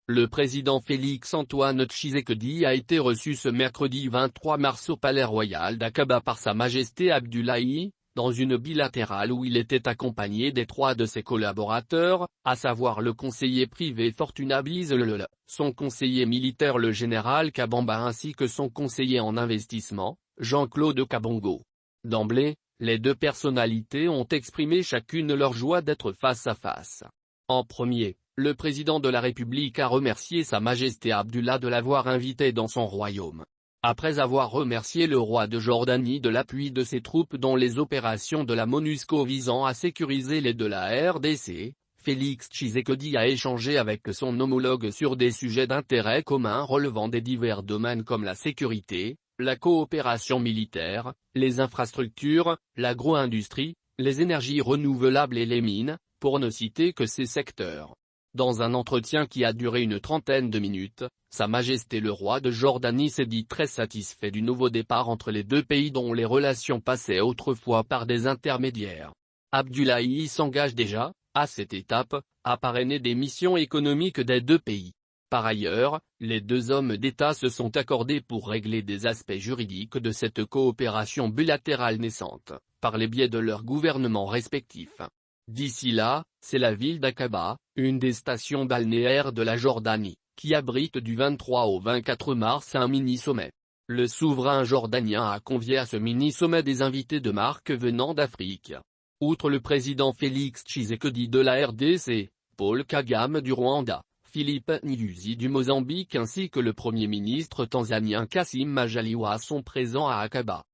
Le président Félix-Antoine Tshisekedi a été reçu ce mercredi 23 mars au Palais Royal d'Aqaba par Sa Majesté Abdoulaye, dans une bilatérale où il était accompagné des 3 de ses collaborateurs, à savoir le conseiller privé Fortuna Blizelele, son conseiller militaire le général Kabamba ainsi que son conseiller en investissement, Jean-Claude Kabongo. D'emblée, les 2 personnalités ont exprimé chacune leur joie d'être face à face. En premier, le président de la République a remercié Sa Majesté Abdullah de l'avoir invité dans son royaume. Après avoir remercié le roi de Jordanie de l'appui de ses troupes dans les opérations de la MONUSCO visant à sécuriser les de la RDC, Félix Tshisekedi a échangé avec son homologue sur des sujets d'intérêt commun relevant des divers domaines comme la sécurité, la coopération militaire, les infrastructures, l'agro-industrie, les énergies renouvelables et les mines, pour ne citer que ces secteurs. Dans un entretien qui a duré une trentaine de minutes, Sa Majesté le roi de Jordanie s'est dit très satisfait du nouveau départ entre les 2 pays dont les relations passaient autrefois par des intermédiaires. Abdoulaye s'engage déjà, à cette étape, à parrainer des missions économiques des 2 pays. Par ailleurs, les 2 hommes d'État se sont accordés pour régler des aspects juridiques de cette coopération bilatérale naissante, par les biais de leurs gouvernements respectifs. D'ici là, c'est la ville d'Aqaba, une des stations balnéaires de la Jordanie, qui abrite du 23 au 24 mars un mini-sommet. Le souverain jordanien a convié à ce mini-sommet des invités de marque venant d'Afrique. Outre le président Félix Tshisekedi de la RDC, Paul Kagame du Rwanda, Philippe Nyusi du Mozambique ainsi que le premier ministre tanzanien Kassim Majaliwa sont présents à Aqaba.